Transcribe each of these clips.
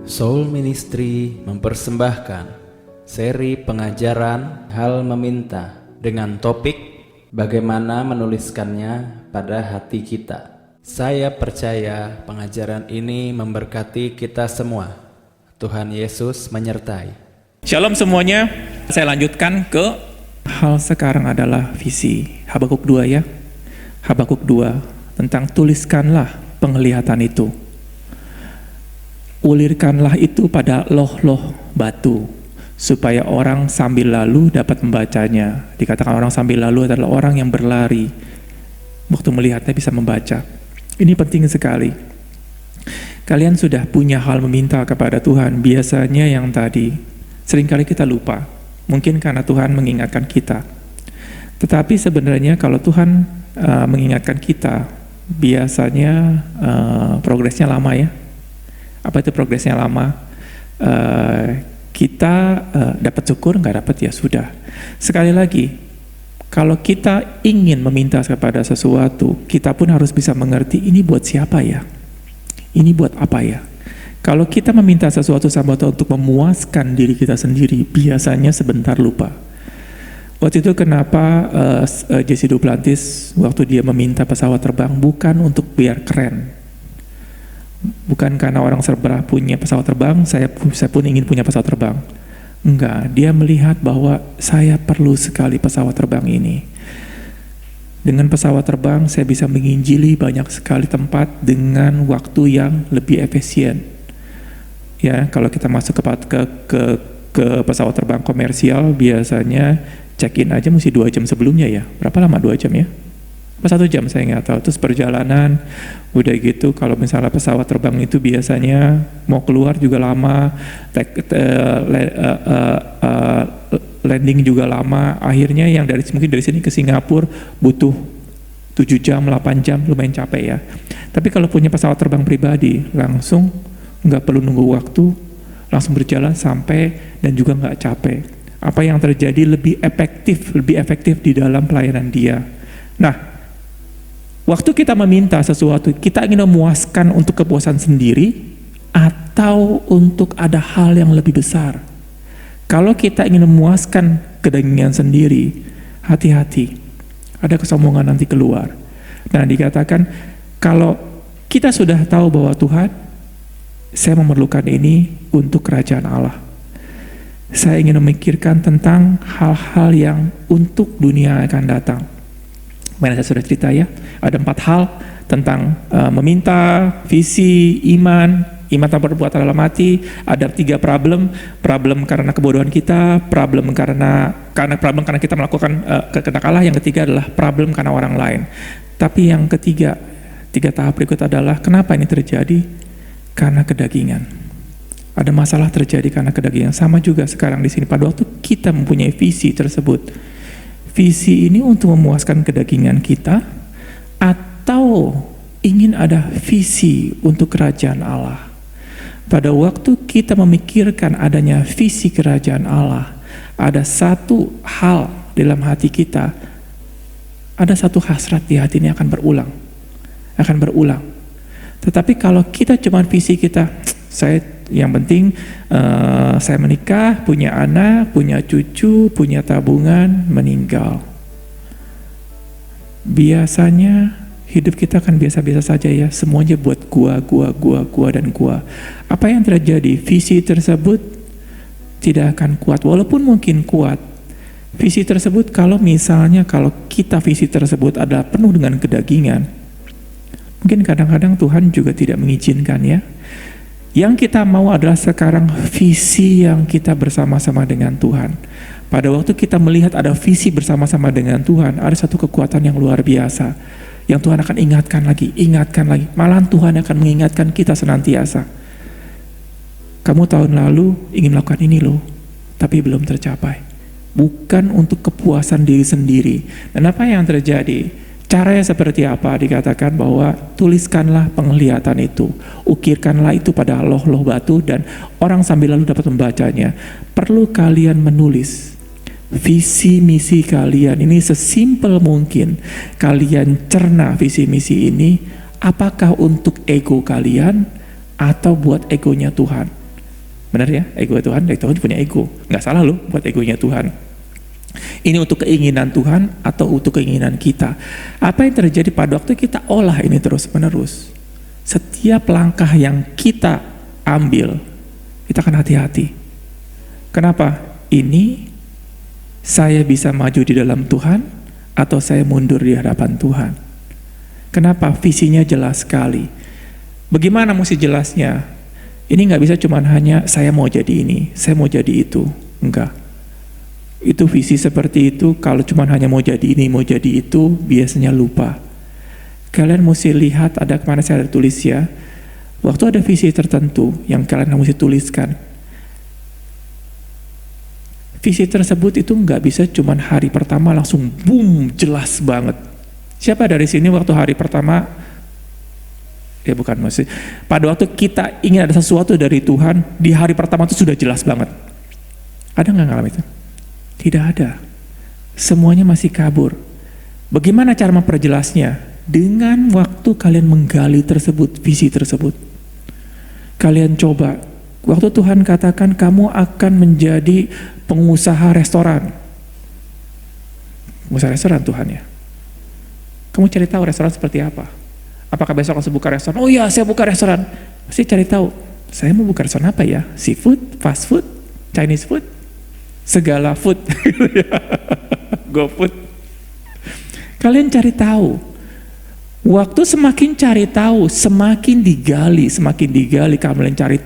Soul Ministry mempersembahkan seri pengajaran Hal Meminta dengan topik bagaimana menuliskannya pada hati kita. Saya percaya pengajaran ini memberkati kita semua. Tuhan Yesus menyertai. Shalom semuanya. Saya lanjutkan ke hal sekarang adalah visi. Habakuk 2 ya. Habakuk 2 tentang tuliskanlah penglihatan itu. Ulirkanlah itu pada loh-loh batu, supaya orang sambil lalu dapat membacanya. Dikatakan orang sambil lalu adalah orang yang berlari, waktu melihatnya bisa membaca. Ini penting sekali. Kalian sudah punya hal meminta kepada Tuhan. Biasanya yang tadi, seringkali kita lupa. Mungkin karena Tuhan mengingatkan kita. Tetapi sebenarnya kalau Tuhan mengingatkan kita, biasanya progresnya lama ya. Apa itu progresnya lama? Kita dapat syukur, nggak dapat ya sudah. Sekali lagi, kalau kita ingin meminta kepada sesuatu, kita pun harus bisa mengerti ini buat siapa ya? Ini buat apa ya? Kalau kita meminta sesuatu sama Tuhan untuk memuaskan diri kita sendiri, biasanya sebentar lupa. Waktu itu kenapa Jesse Duplantis waktu dia meminta pesawat terbang bukan untuk biar keren. Bukan karena orang serba punya pesawat terbang, saya pun ingin punya pesawat terbang. Enggak, dia melihat bahwa saya perlu sekali pesawat terbang ini. Dengan pesawat terbang saya bisa menginjili banyak sekali tempat dengan waktu yang lebih efisien. Ya, kalau kita masuk ke pesawat terbang komersial, biasanya check-in aja mesti 2 jam sebelumnya ya. Berapa lama 2 jam ya? Pas 1 jam saya nggak tahu. Terus perjalanan udah gitu, kalau misalnya pesawat terbang itu biasanya mau keluar juga lama, landing juga lama. Akhirnya yang mungkin dari sini ke Singapura butuh 7 jam, 8 jam, lumayan capek ya. Tapi kalau punya pesawat terbang pribadi, langsung nggak perlu nunggu waktu, langsung berjalan sampai dan juga nggak capek. Apa yang terjadi lebih efektif di dalam pelayanan dia. Nah, waktu kita meminta sesuatu, kita ingin memuaskan untuk kepuasan sendiri atau untuk ada hal yang lebih besar. Kalau kita ingin memuaskan kedagingan sendiri, hati-hati, ada kesombongan nanti keluar. Nah, dikatakan kalau kita sudah tahu bahwa Tuhan, saya memerlukan ini untuk kerajaan Allah. Saya ingin memikirkan tentang hal-hal yang untuk dunia yang akan datang. Mana saya sudah cerita ya, ada 4 hal tentang meminta, visi, iman tanpa perbuatan dalam hati. Ada 3 problem karena kebodohan kita, problem karena kita melakukan kehendak Allah. Yang ketiga adalah problem karena orang lain. Tapi yang ketiga, 3 tahap berikut adalah kenapa ini terjadi? Karena kedagingan. Ada masalah terjadi karena kedagingan. Sama juga sekarang di sini pada waktu kita mempunyai visi tersebut. Visi ini untuk memuaskan kedagingan kita atau ingin ada visi untuk kerajaan Allah. Pada waktu kita memikirkan adanya visi kerajaan Allah, ada satu hal dalam hati kita, ada satu hasrat di hati ini akan berulang. Tetapi kalau kita cuma visi kita, yang penting saya menikah, punya anak, punya cucu, punya tabungan, meninggal. Biasanya hidup kita kan biasa-biasa saja ya, semuanya buat gua dan gua. Apa yang terjadi? Visi tersebut tidak akan kuat, walaupun mungkin kuat. Visi tersebut kalau kita visi tersebut adalah penuh dengan kedagingan, mungkin kadang-kadang Tuhan juga tidak mengizinkan ya. Yang kita mau adalah sekarang visi yang kita bersama-sama dengan Tuhan. Pada waktu kita melihat ada visi bersama-sama dengan Tuhan, ada satu kekuatan yang luar biasa. Yang Tuhan akan ingatkan lagi. Malahan Tuhan akan mengingatkan kita senantiasa. Kamu tahun lalu ingin melakukan ini loh, tapi belum tercapai. Bukan untuk kepuasan diri sendiri. Dan apa yang terjadi? Caranya seperti apa? Dikatakan bahwa tuliskanlah penglihatan itu, ukirkanlah itu pada loh-loh batu dan orang sambil lalu dapat membacanya. Perlu kalian menulis visi misi kalian ini sesimpel mungkin. Kalian cerna visi misi ini, apakah untuk ego kalian atau buat egonya Tuhan. Benar ya? Ego Tuhan, Tuhan punya ego. Nggak salah loh buat egonya Tuhan. Ini untuk keinginan Tuhan atau untuk keinginan kita. Apa yang terjadi pada waktu kita olah ini terus menerus? Setiap langkah yang kita ambil, kita akan hati-hati. Kenapa? Ini saya bisa maju di dalam Tuhan atau saya mundur di hadapan Tuhan? Kenapa? Visinya jelas sekali. Bagaimana mesti jelasnya? Ini nggak bisa cuman hanya saya mau jadi ini, saya mau jadi itu. Enggak. Itu visi seperti itu, kalau cuma hanya mau jadi ini, mau jadi itu, biasanya lupa. Kalian mesti lihat, ada kemana saya ada tulis ya, waktu ada visi tertentu yang kalian mesti tuliskan. Visi tersebut itu nggak bisa cuma hari pertama langsung boom, jelas banget. Siapa dari sini waktu hari pertama, ya bukan mesti, pada waktu kita ingin ada sesuatu dari Tuhan, di hari pertama itu sudah jelas banget. Ada nggak ngalamin itu? Tidak ada. Semuanya masih kabur. Bagaimana cara memperjelasnya? Dengan waktu kalian menggali tersebut, visi tersebut. Kalian coba. Waktu Tuhan katakan kamu akan menjadi pengusaha restoran. Pengusaha restoran Tuhan ya. Kamu cari tahu restoran seperti apa? Apakah besok langsung buka restoran? Oh iya, saya buka restoran. Pasti cari tahu. Saya mau buka restoran apa ya? Seafood, fast food, Chinese food? Segala food, go food. Kalian cari tahu. Waktu semakin cari tahu, semakin digali, kalian cari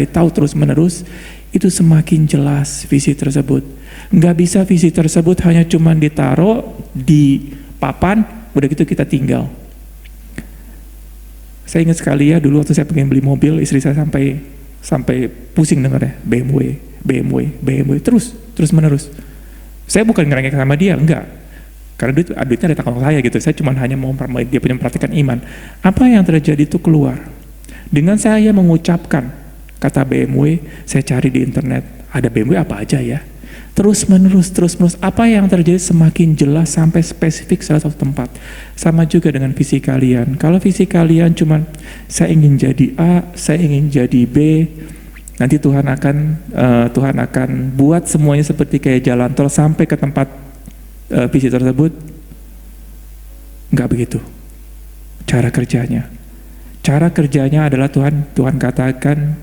tahu terus menerus, itu semakin jelas visi tersebut. Nggak bisa visi tersebut hanya cuma ditaruh di papan, udah gitu kita tinggal. Saya ingat sekali ya, dulu waktu saya pengen beli mobil, istri saya sampai pusing dengarnya, BMW, terus menerus. Saya bukan ngerengek sama dia, enggak. Karena duitnya ada tanggung saya gitu. Saya cuma hanya mau dia punya memperhatikan iman. Apa yang terjadi itu keluar. Dengan saya mengucapkan kata BMW, saya cari di internet, ada BMW apa aja ya. Terus menerus. Apa yang terjadi semakin jelas sampai spesifik salah satu tempat. Sama juga dengan visi kalian. Kalau visi kalian cuma saya ingin jadi A, saya ingin jadi B, nanti Tuhan akan buat semuanya seperti kayak jalan tol sampai ke tempat visi tersebut. Enggak begitu cara kerjanya. Cara kerjanya adalah Tuhan katakan,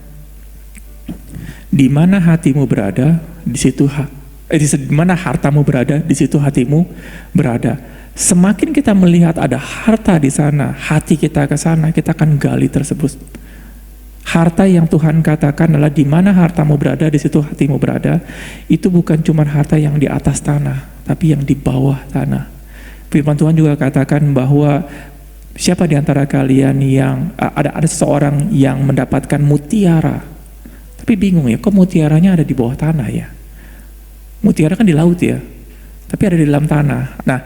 di mana hatimu berada, di situ di mana hartamu berada, di situ hatimu berada. Semakin kita melihat ada harta di sana, hati kita ke sana, kita akan gali tersebut. Harta yang Tuhan katakan adalah di mana hartamu berada, di situ hatimu berada. Itu bukan cuma harta yang di atas tanah, tapi yang di bawah tanah. Firman Tuhan juga katakan bahwa siapa di antara kalian yang ada seseorang yang mendapatkan mutiara, tapi bingung ya, kok mutiaranya ada di bawah tanah ya? Mutiara kan di laut ya, tapi ada di dalam tanah. Nah,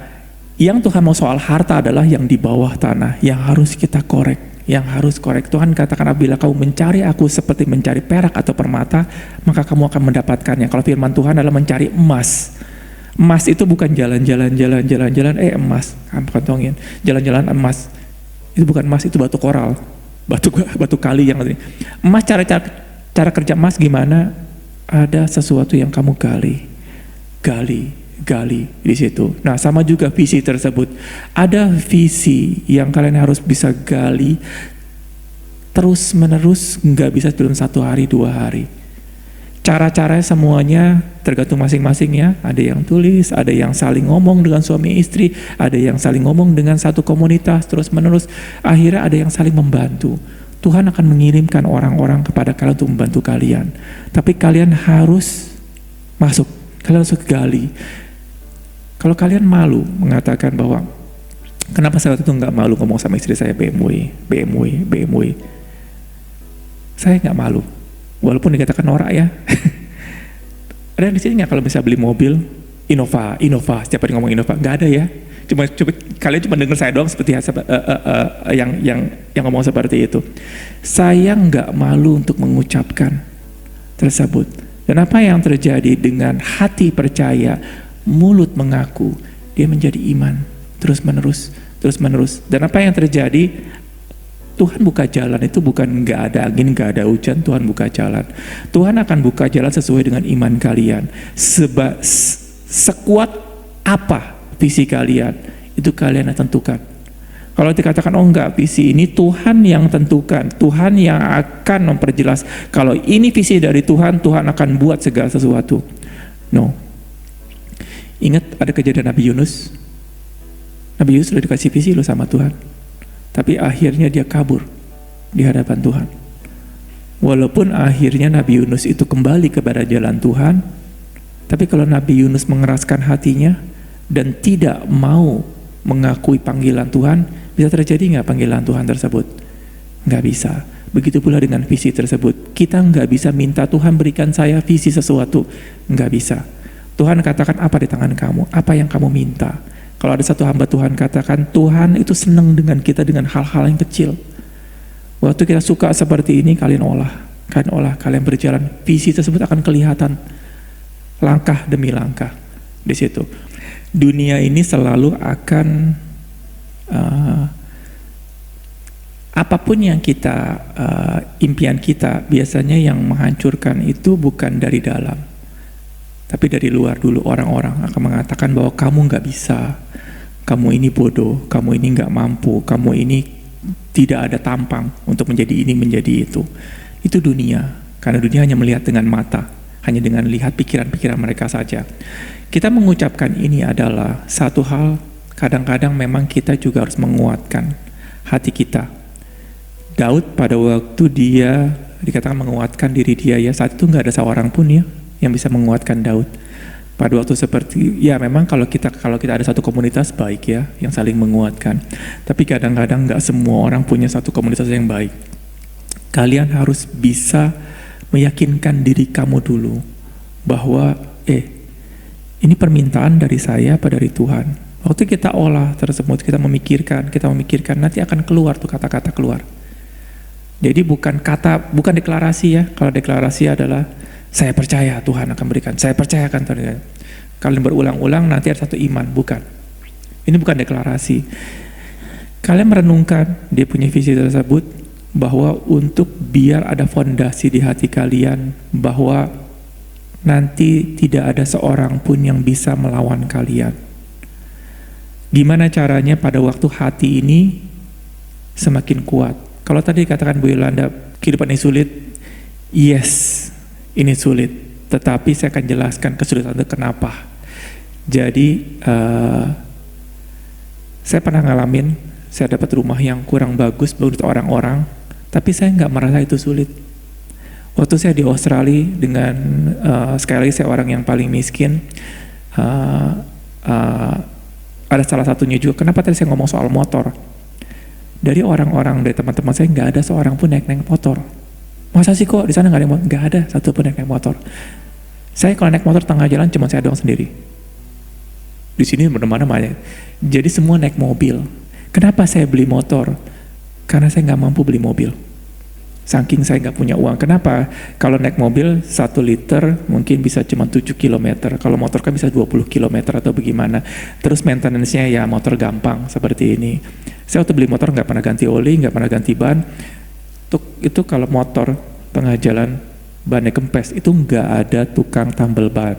yang Tuhan mau soal harta adalah yang di bawah tanah, yang harus kita korek. Tuhan katakan, apabila kamu mencari aku seperti mencari perak atau permata, maka kamu akan mendapatkannya. Kalau firman Tuhan adalah mencari emas. Emas itu bukan jalan-jalan emas, kamu kantongin. Jalan-jalan emas. Itu bukan emas, itu batu koral. Batu kali yang tadi. Emas, cara kerja emas gimana? Ada sesuatu yang kamu gali di situ. Nah, sama juga visi tersebut. Ada visi yang kalian harus bisa gali terus menerus, nggak bisa dalam 1 hari 2 hari. Cara-caranya semuanya tergantung masing-masing ya. Ada yang tulis, ada yang saling ngomong dengan suami istri, ada yang saling ngomong dengan satu komunitas terus menerus. Akhirnya ada yang saling membantu. Tuhan akan mengirimkan orang-orang kepada kalian untuk membantu kalian. Tapi kalian harus masuk, kalian harus gali. Kalau kalian malu mengatakan bahwa kenapa saya waktu itu nggak malu ngomong sama istri saya BMW. Saya nggak malu, walaupun dikatakan norak ya. Ada di sini nggak kalau bisa beli mobil Innova, setiap hari ngomong Innova? Nggak ada ya. Kalian cuma dengar saya doang seperti yang ngomong seperti itu. Saya nggak malu untuk mengucapkan tersebut. Dan apa yang terjadi dengan hati percaya, mulut mengaku, dia menjadi iman terus menerus. Dan apa yang terjadi? Tuhan buka jalan itu bukan nggak ada angin, nggak ada hujan, Tuhan buka jalan. Tuhan akan buka jalan sesuai dengan iman kalian. Sekuat apa visi kalian, itu kalian yang tentukan. Kalau dikatakan, oh enggak, visi ini Tuhan yang tentukan, Tuhan yang akan memperjelas. Kalau ini visi dari Tuhan, Tuhan akan buat segala sesuatu. No. Ingat ada kejadian Nabi Yunus. Nabi Yunus sudah dikasih visi loh sama Tuhan. Tapi akhirnya dia kabur di hadapan Tuhan. Walaupun akhirnya Nabi Yunus itu kembali kepada jalan Tuhan, tapi kalau Nabi Yunus mengeraskan hatinya dan tidak mau mengakui panggilan Tuhan, bisa terjadi nggak panggilan Tuhan tersebut? Nggak bisa. Begitu pula dengan visi tersebut. Kita nggak bisa minta Tuhan berikan saya visi sesuatu. Nggak bisa. Tuhan katakan apa di tangan kamu? Apa yang kamu minta? Kalau ada satu hamba Tuhan katakan, Tuhan itu senang dengan kita dengan hal-hal yang kecil. Waktu kita suka seperti ini, kalian olah, kalian berjalan. Visi tersebut akan kelihatan langkah demi langkah di situ. Dunia ini selalu akan apapun yang kita impian kita, biasanya yang menghancurkan itu bukan dari dalam, tapi dari luar dulu. Orang-orang akan mengatakan bahwa kamu nggak bisa, kamu ini bodoh, kamu ini nggak mampu, kamu ini tidak ada tampang untuk menjadi ini, menjadi itu. Itu dunia, karena dunia hanya melihat dengan mata, hanya dengan lihat pikiran-pikiran mereka saja. Kita mengucapkan ini adalah satu hal, kadang-kadang memang kita juga harus menguatkan hati kita. Daud pada waktu dia dikatakan menguatkan diri dia, ya saat itu nggak ada seorang pun ya yang bisa menguatkan Daud. Pada waktu seperti, ya memang kalau kita ada satu komunitas baik ya, yang saling menguatkan. Tapi kadang-kadang nggak semua orang punya satu komunitas yang baik. Kalian harus bisa meyakinkan diri kamu dulu bahwa ini permintaan dari saya apa dari Tuhan. Waktu kita olah tersebut, kita memikirkan, nanti akan keluar tuh kata-kata keluar. Jadi bukan deklarasi ya. Kalau deklarasi adalah saya percaya Tuhan akan berikan, saya percaya akan Tuhan. Kalian berulang-ulang nanti ada satu iman, bukan. Ini bukan deklarasi. Kalian merenungkan dia punya visi tersebut, bahwa untuk biar ada fondasi di hati kalian, bahwa nanti tidak ada seorang pun yang bisa melawan kalian. Gimana caranya pada waktu hati ini semakin kuat? Kalau tadi katakan Bu Yolanda, kehidupan ini sulit, yes, ini sulit. Tetapi saya akan jelaskan kesulitan itu kenapa. Jadi, saya pernah ngalamin, saya dapat rumah yang kurang bagus menurut orang-orang, tapi saya nggak merasa itu sulit. Waktu saya di Australia dengan sekali lagi saya orang yang paling miskin, ada salah satunya juga. Kenapa tadi saya ngomong soal motor? Dari orang-orang, dari teman-teman saya nggak ada seorang pun naik motor. Masa sih kok di sana nggak ada motor? Nggak ada satu pun naik motor. Saya kalau naik motor tengah jalan cuma saya doang sendiri. Di sini mana-mana banyak. Jadi semua naik mobil. Kenapa saya beli motor? Karena saya nggak mampu beli mobil. Saking saya nggak punya uang. Kenapa? Kalau naik mobil 1 liter mungkin bisa cuma 7 km. Kalau motor kan bisa 20 km atau bagaimana. Terus maintenance-nya ya motor gampang seperti ini. Saya waktu beli motor nggak pernah ganti oli, nggak pernah ganti ban. Itu kalau motor tengah jalan bannya kempes, itu nggak ada tukang tambal ban.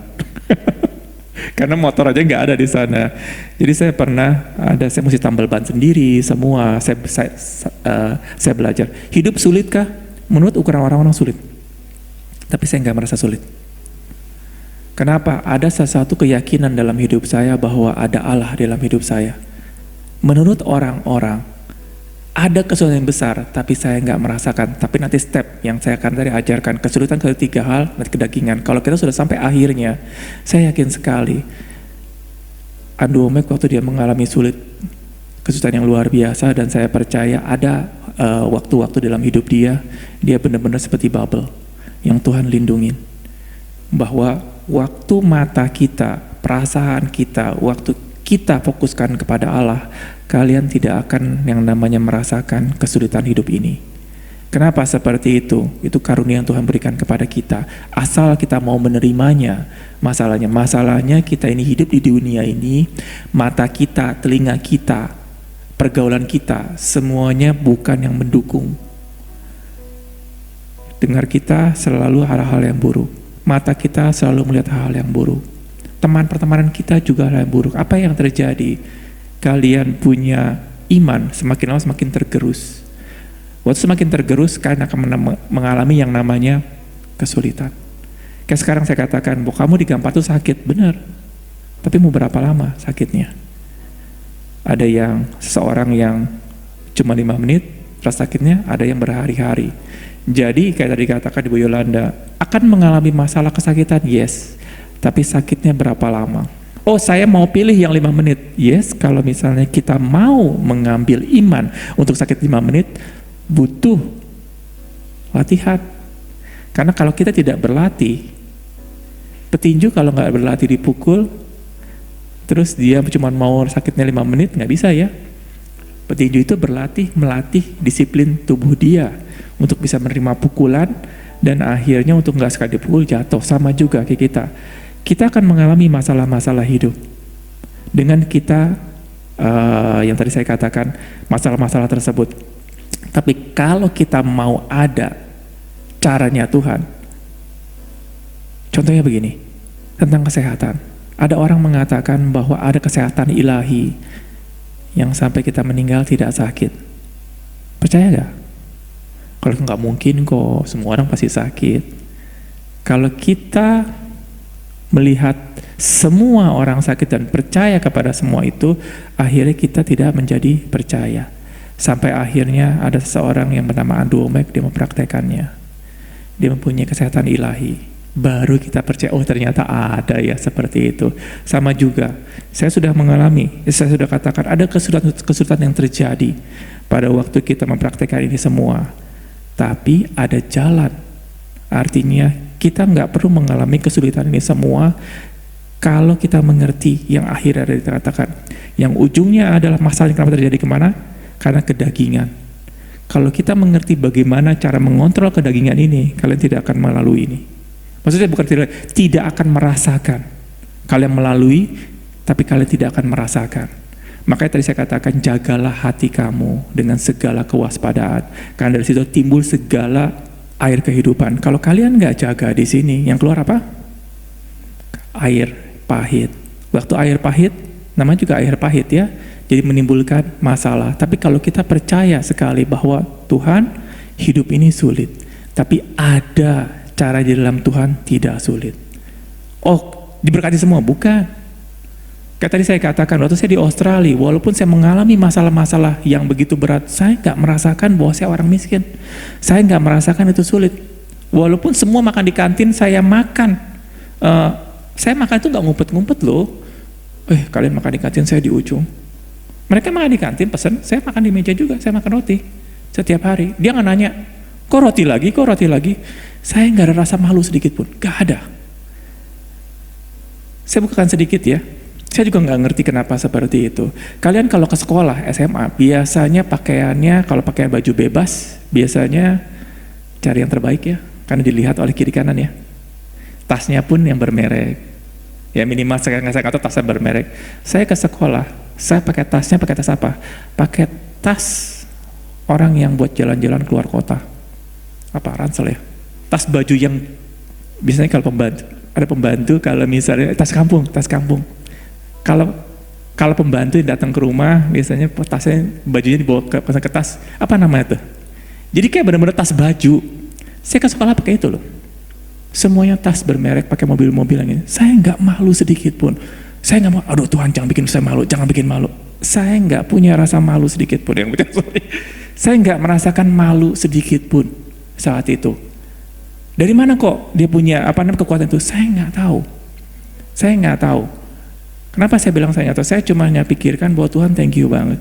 Karena motor aja nggak ada di sana. Jadi saya mesti tambal ban sendiri semua. Saya belajar. Hidup sulitkah? Menurut ukuran orang-orang sulit. Tapi saya nggak merasa sulit. Kenapa? Ada sesuatu keyakinan dalam hidup saya bahwa ada Allah dalam hidup saya. Menurut orang-orang ada kesulitan yang besar, tapi saya nggak merasakan. Tapi nanti step yang saya akan tadi ajarkan, kesulitan ketiga hal, nanti kedagingan. Kalau kita sudah sampai akhirnya, saya yakin sekali, Andrew Wommack waktu dia mengalami sulit, kesulitan yang luar biasa, dan saya percaya ada waktu-waktu dalam hidup dia benar-benar seperti bubble, yang Tuhan lindungin. Bahwa waktu mata kita, perasaan kita, waktu kita fokuskan kepada Allah, kalian tidak akan yang namanya merasakan kesulitan hidup ini. Kenapa seperti itu? Itu karunia yang Tuhan berikan kepada kita. Asal kita mau menerimanya. Masalahnya kita ini hidup di dunia ini, mata kita, telinga kita pergaulan kita semuanya bukan yang mendukung. Dengar kita selalu hal-hal yang buruk. Mata kita selalu melihat hal-hal yang buruk. Teman pertemanan kita juga hal yang buruk. Apa yang terjadi? Kalian punya iman semakin lama semakin tergerus. Waktu semakin tergerus, kalian akan mengalami yang namanya kesulitan. Kayak sekarang saya katakan, bahwa kamu digampat itu sakit, benar. Tapi mau berapa lama sakitnya? Ada yang seseorang yang cuma 5 menit, rasa sakitnya, ada yang berhari-hari. Jadi kayak tadi katakan di Bu Yolanda, akan mengalami masalah kesakitan, yes. Tapi sakitnya berapa lama? Oh, saya mau pilih yang 5 menit. Yes, kalau misalnya kita mau mengambil iman untuk sakit 5 menit, butuh latihan. Karena kalau kita tidak berlatih, petinju kalau nggak berlatih dipukul, terus dia cuma mau sakitnya 5 menit, nggak bisa ya. Petinju itu berlatih, melatih disiplin tubuh dia untuk bisa menerima pukulan, dan akhirnya untuk nggak sekali dipukul jatuh. Sama juga kayak kita. Kita akan mengalami masalah-masalah hidup. Dengan kita, yang tadi saya katakan, masalah-masalah tersebut. Tapi kalau kita mau ada caranya Tuhan, contohnya begini, tentang kesehatan. Ada orang mengatakan bahwa ada kesehatan ilahi yang sampai kita meninggal tidak sakit. Percaya gak? Kalau nggak mungkin kok, semua orang pasti sakit. Kalau kita melihat semua orang sakit dan percaya kepada semua itu, akhirnya kita tidak menjadi percaya. Sampai akhirnya ada seseorang yang bernama Andrew Wommack, dia mempraktekannya. Dia mempunyai kesehatan ilahi. Baru kita percaya, oh ternyata ada ya seperti itu. Sama juga, saya sudah mengalami, saya sudah katakan ada kesulitan yang terjadi pada waktu kita mempraktekkan ini semua. Tapi ada jalan. Artinya kita nggak perlu mengalami kesulitan ini semua kalau kita mengerti yang akhirnya ada dikatakan. Yang ujungnya adalah masalah yang kenapa terjadi kemana? Karena kedagingan. Kalau kita mengerti bagaimana cara mengontrol kedagingan ini, kalian tidak akan melalui ini. Maksudnya bukan tidak akan merasakan. Kalian melalui, tapi kalian tidak akan merasakan. Makanya tadi saya katakan, jagalah hati kamu dengan segala kewaspadaan. Karena dari situ timbul segala air kehidupan. Kalau kalian nggak jaga di sini, yang keluar apa? Air pahit. Waktu air pahit, namanya juga air pahit ya. Jadi menimbulkan masalah. Tapi kalau kita percaya sekali bahwa Tuhan, hidup ini sulit. Tapi ada cara di dalam Tuhan tidak sulit. Oh, diberkati semua? Bukan. Kayak tadi saya katakan, waktu saya di Australia, walaupun saya mengalami masalah-masalah yang begitu berat, saya nggak merasakan bahwa saya orang miskin. Saya nggak merasakan itu sulit. Walaupun semua makan di kantin, saya makan. Saya makan itu nggak ngumpet-ngumpet loh. Kalian makan di kantin, saya di ujung. Mereka makan di kantin, pesan, saya makan di meja juga, saya makan roti setiap hari. Dia nggak nanya, kok roti lagi, kok roti lagi. Saya nggak ada rasa malu sedikit pun, nggak ada. Saya bukakan sedikit ya. Saya juga nggak ngerti kenapa seperti itu. Kalian kalau ke sekolah SMA, biasanya pakaiannya, kalau pakai baju bebas, biasanya cari yang terbaik ya, karena dilihat oleh kiri kanan ya. Tasnya pun yang bermerek. Ya minimal saya nggak tahu tasnya bermerek. Saya ke sekolah, saya pakai tasnya pakai tas apa? Pakai tas orang yang buat jalan-jalan keluar kota. Apa, ransel ya? Tas baju yang biasanya kalau pembantu, ada pembantu kalau misalnya tas kampung. Kalau pembantu yang datang ke rumah, biasanya tasnya bajunya dibawa ke tas, apa namanya tuh? Jadi kayak benar-benar tas baju. Saya ke sekolah pakai itu loh. Semuanya tas bermerek, pakai mobil-mobil yang ini. Saya nggak malu sedikit pun. Saya nggak mau, aduh Tuhan jangan bikin saya malu, jangan bikin malu. Saya nggak punya rasa malu sedikit pun. Saya nggak merasakan malu sedikit pun saat itu. Dari mana kok dia punya kekuatan itu? Saya nggak tahu. Kenapa saya bilang saya nggak tahu? Saya cuma hanya pikirkan bahwa Tuhan thank you banget.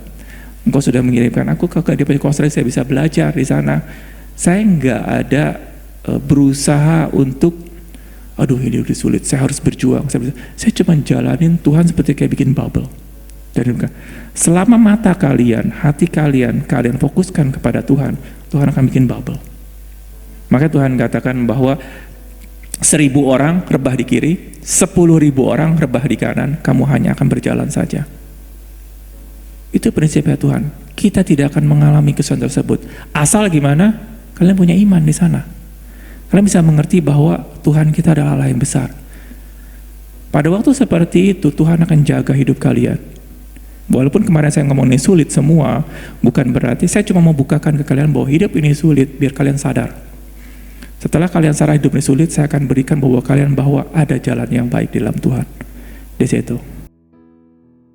Engkau sudah mengirimkan aku ke DPC Australia, saya bisa belajar di sana. Saya nggak ada berusaha untuk aduh ini udah sulit, saya harus berjuang. Saya cuma jalanin Tuhan seperti kayak bikin bubble. Dan selama mata kalian, hati kalian fokuskan kepada Tuhan, Tuhan akan bikin bubble. Makanya Tuhan katakan bahwa 1.000 orang rebah di kiri, 10.000 orang rebah di kanan, kamu hanya akan berjalan saja. Itu prinsipnya Tuhan. Kita tidak akan mengalami kesulitan tersebut. Asal gimana? Kalian punya iman di sana. Kalian bisa mengerti bahwa Tuhan kita adalah Allah yang besar. Pada waktu seperti itu, Tuhan akan jaga hidup kalian. Walaupun kemarin saya ngomongin sulit semua, bukan berarti saya cuma mau bukakan ke kalian bahwa hidup ini sulit, biar kalian sadar. Setelah kalian sadar hidup ini sulit, saya akan berikan bahwa kalian bahwa ada jalan yang baik di dalam Tuhan. Di situ.